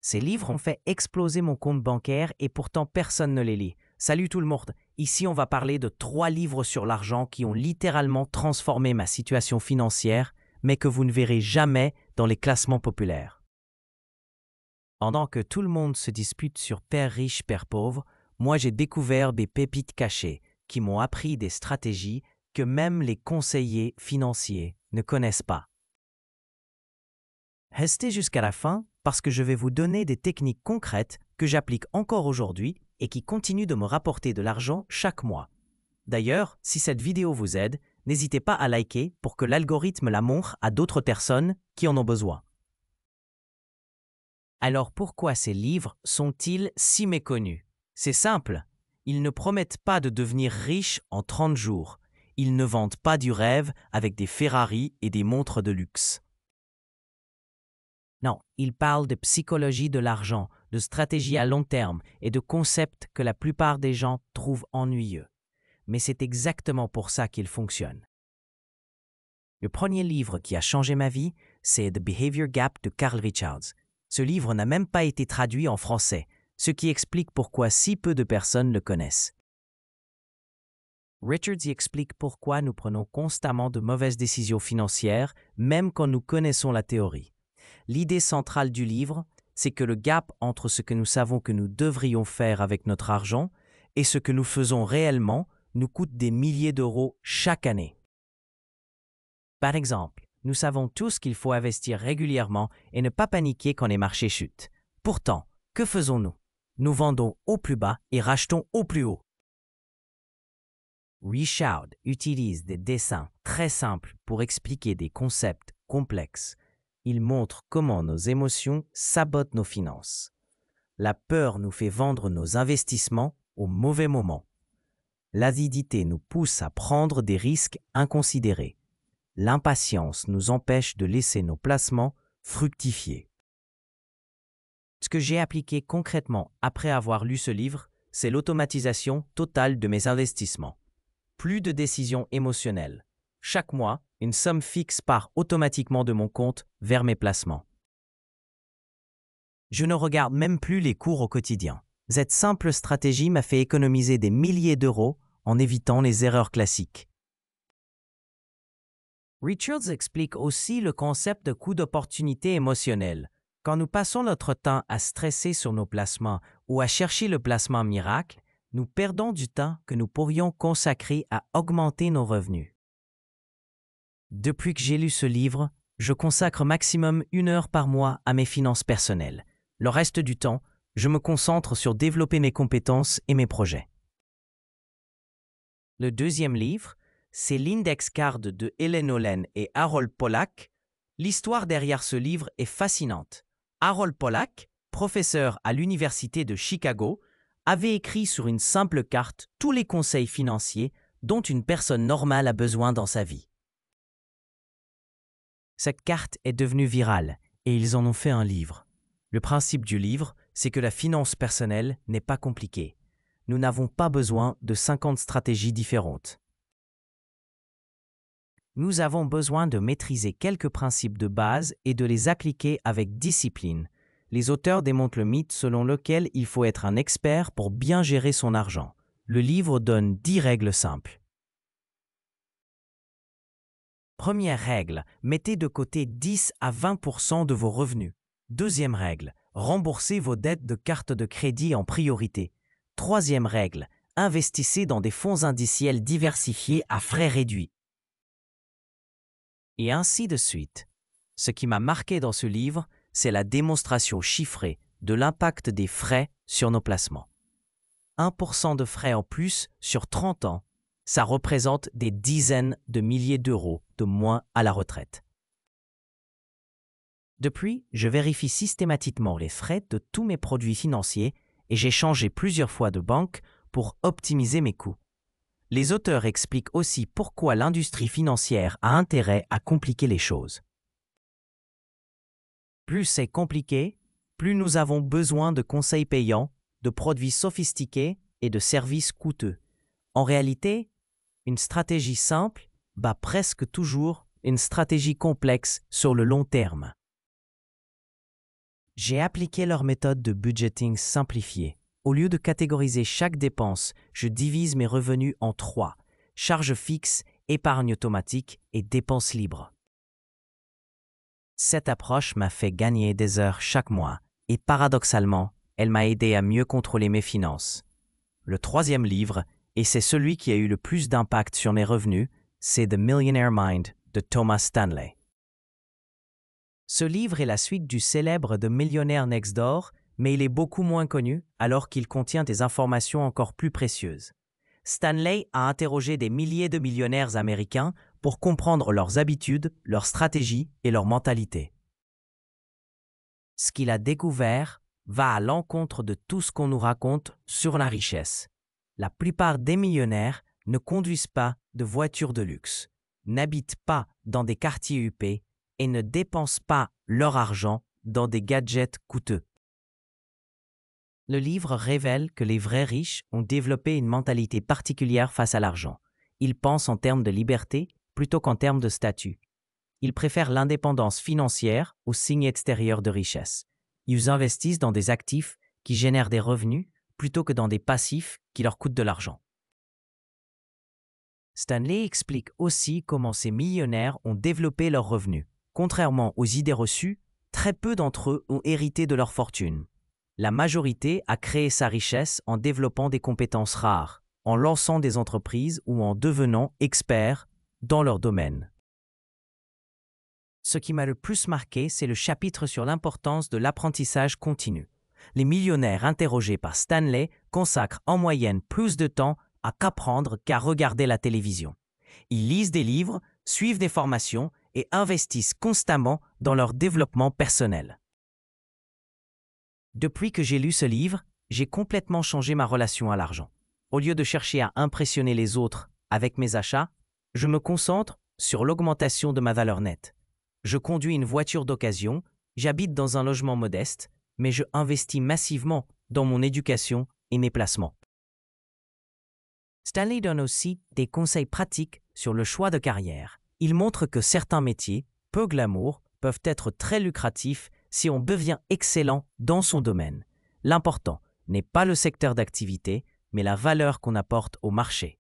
Ces livres ont fait exploser mon compte bancaire et pourtant personne ne les lit. Salut tout le monde, ici on va parler de 3 livres sur l'argent qui ont littéralement transformé ma situation financière, mais que vous ne verrez jamais dans les classements populaires. Pendant que tout le monde se dispute sur Père riche, Père pauvre, moi j'ai découvert des pépites cachées qui m'ont appris des stratégies que même les conseillers financiers ne connaissent pas. Restez jusqu'à la fin parce que je vais vous donner des techniques concrètes que j'applique encore aujourd'hui et qui continuent de me rapporter de l'argent chaque mois. D'ailleurs, si cette vidéo vous aide, n'hésitez pas à liker pour que l'algorithme la montre à d'autres personnes qui en ont besoin. Alors pourquoi ces livres sont-ils si méconnus? C'est simple, ils ne promettent pas de devenir riche en 30 jours. Ils ne vendent pas du rêve avec des Ferrari et des montres de luxe. Non, ils parlent de psychologie de l'argent, de stratégie à long terme et de concepts que la plupart des gens trouvent ennuyeux. Mais c'est exactement pour ça qu'ils fonctionnent. Le premier livre qui a changé ma vie, c'est The Behavior Gap de Carl Richards. Ce livre n'a même pas été traduit en français, ce qui explique pourquoi si peu de personnes le connaissent. Richards y explique pourquoi nous prenons constamment de mauvaises décisions financières, même quand nous connaissons la théorie. L'idée centrale du livre, c'est que le gap entre ce que nous savons que nous devrions faire avec notre argent et ce que nous faisons réellement nous coûte des milliers d'euros chaque année. Par exemple, nous savons tous qu'il faut investir régulièrement et ne pas paniquer quand les marchés chutent. Pourtant, que faisons-nous? Nous vendons au plus bas et rachetons au plus haut. Richard utilise des dessins très simples pour expliquer des concepts complexes. Il montre comment nos émotions sabotent nos finances. La peur nous fait vendre nos investissements au mauvais moment. L'avidité nous pousse à prendre des risques inconsidérés. L'impatience nous empêche de laisser nos placements fructifier. Ce que j'ai appliqué concrètement après avoir lu ce livre, c'est l'automatisation totale de mes investissements. Plus de décisions émotionnelles. Chaque mois, une somme fixe part automatiquement de mon compte vers mes placements. Je ne regarde même plus les cours au quotidien. Cette simple stratégie m'a fait économiser des milliers d'euros en évitant les erreurs classiques. Richards explique aussi le concept de coût d'opportunité émotionnel. Quand nous passons notre temps à stresser sur nos placements ou à chercher le placement miracle, nous perdons du temps que nous pourrions consacrer à augmenter nos revenus. Depuis que j'ai lu ce livre, je consacre maximum 1 heure par mois à mes finances personnelles. Le reste du temps, je me concentre sur développer mes compétences et mes projets. Le deuxième livre, c'est l'Index Card de Helen Olen et Harold Pollack. L'histoire derrière ce livre est fascinante. Harold Pollack, professeur à l'Université de Chicago, avait écrit sur une simple carte tous les conseils financiers dont une personne normale a besoin dans sa vie. Cette carte est devenue virale et ils en ont fait un livre. Le principe du livre, c'est que la finance personnelle n'est pas compliquée. Nous n'avons pas besoin de 50 stratégies différentes. Nous avons besoin de maîtriser quelques principes de base et de les appliquer avec discipline. Les auteurs démontent le mythe selon lequel il faut être un expert pour bien gérer son argent. Le livre donne 10 règles simples. Première règle, mettez de côté 10 à 20% de vos revenus. Deuxième règle, remboursez vos dettes de carte de crédit en priorité. Troisième règle, investissez dans des fonds indiciels diversifiés à frais réduits. Et ainsi de suite. Ce qui m'a marqué dans ce livre, c'est la démonstration chiffrée de l'impact des frais sur nos placements. 1% de frais en plus sur 30 ans, ça représente des dizaines de milliers d'euros de moins à la retraite. Depuis, je vérifie systématiquement les frais de tous mes produits financiers et j'ai changé plusieurs fois de banque pour optimiser mes coûts. Les auteurs expliquent aussi pourquoi l'industrie financière a intérêt à compliquer les choses. Plus c'est compliqué, plus nous avons besoin de conseils payants, de produits sophistiqués et de services coûteux. En réalité, une stratégie simple bat presque toujours une stratégie complexe sur le long terme. J'ai appliqué leur méthode de budgeting simplifiée. Au lieu de catégoriser chaque dépense, je divise mes revenus en 3: charges fixes, épargne automatique et dépenses libres. Cette approche m'a fait gagner des heures chaque mois et paradoxalement, elle m'a aidé à mieux contrôler mes finances. Le 3e livre, et c'est celui qui a eu le plus d'impact sur mes revenus, c'est The Millionaire Mind de Thomas Stanley. Ce livre est la suite du célèbre The Millionaire Next Door, mais il est beaucoup moins connu alors qu'il contient des informations encore plus précieuses. Stanley a interrogé des milliers de millionnaires américains pour comprendre leurs habitudes, leurs stratégies et leur mentalité. Ce qu'il a découvert va à l'encontre de tout ce qu'on nous raconte sur la richesse. La plupart des millionnaires ne conduisent pas de voitures de luxe, n'habitent pas dans des quartiers huppés et ne dépensent pas leur argent dans des gadgets coûteux. Le livre révèle que les vrais riches ont développé une mentalité particulière face à l'argent. Ils pensent en termes de liberté plutôt qu'en termes de statut. Ils préfèrent l'indépendance financière au signe extérieur de richesse. Ils investissent dans des actifs qui génèrent des revenus plutôt que dans des passifs qui leur coûtent de l'argent. Stanley explique aussi comment ces millionnaires ont développé leurs revenus. Contrairement aux idées reçues, très peu d'entre eux ont hérité de leur fortune. La majorité a créé sa richesse en développant des compétences rares, en lançant des entreprises ou en devenant experts dans leur domaine. Ce qui m'a le plus marqué, c'est le chapitre sur l'importance de l'apprentissage continu. Les millionnaires interrogés par Stanley consacrent en moyenne plus de temps à qu'apprendre qu'à regarder la télévision. Ils lisent des livres, suivent des formations et investissent constamment dans leur développement personnel. Depuis que j'ai lu ce livre, j'ai complètement changé ma relation à l'argent. Au lieu de chercher à impressionner les autres avec mes achats, je me concentre sur l'augmentation de ma valeur nette. Je conduis une voiture d'occasion, j'habite dans un logement modeste, mais je investis massivement dans mon éducation et mes placements. Stanley donne aussi des conseils pratiques sur le choix de carrière. Il montre que certains métiers, peu glamour, peuvent être très lucratifs si on devient excellent dans son domaine. L'important n'est pas le secteur d'activité, mais la valeur qu'on apporte au marché.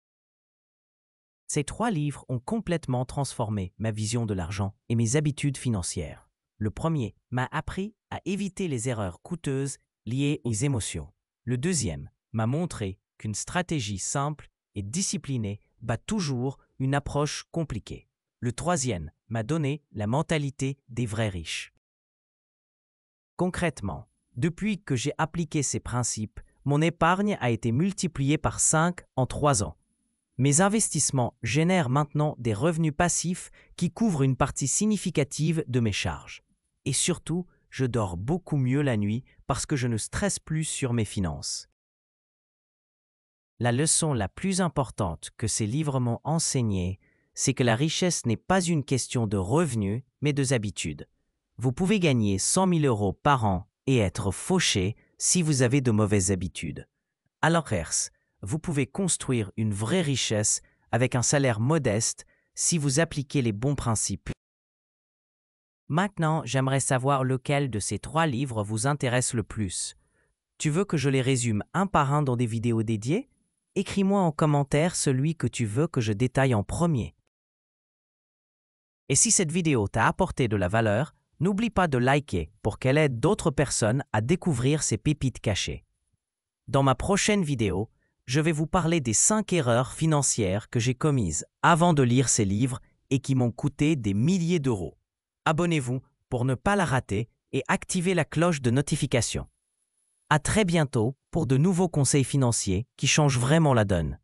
Ces 3 livres ont complètement transformé ma vision de l'argent et mes habitudes financières. Le premier m'a appris à éviter les erreurs coûteuses liées aux émotions. Le deuxième m'a montré qu'une stratégie simple et disciplinée bat toujours une approche compliquée. Le troisième m'a donné la mentalité des vrais riches. Concrètement, depuis que j'ai appliqué ces principes, mon épargne a été multipliée par 5 en 3 ans. Mes investissements génèrent maintenant des revenus passifs qui couvrent une partie significative de mes charges. Et surtout, je dors beaucoup mieux la nuit parce que je ne stresse plus sur mes finances. La leçon la plus importante que ces livres m'ont enseignée, c'est que la richesse n'est pas une question de revenus, mais de habitudes. Vous pouvez gagner 100 000 € par an et être fauché si vous avez de mauvaises habitudes. À l'inverse, vous pouvez construire une vraie richesse avec un salaire modeste si vous appliquez les bons principes. Maintenant, j'aimerais savoir lequel de ces 3 livres vous intéresse le plus. Tu veux que je les résume un par un dans des vidéos dédiées? Écris-moi en commentaire celui que tu veux que je détaille en premier. Et si cette vidéo t'a apporté de la valeur, n'oublie pas de liker pour qu'elle aide d'autres personnes à découvrir ces pépites cachées. Dans ma prochaine vidéo, je vais vous parler des 5 erreurs financières que j'ai commises avant de lire ces livres et qui m'ont coûté des milliers d'euros. Abonnez-vous pour ne pas la rater et activez la cloche de notification. À très bientôt pour de nouveaux conseils financiers qui changent vraiment la donne.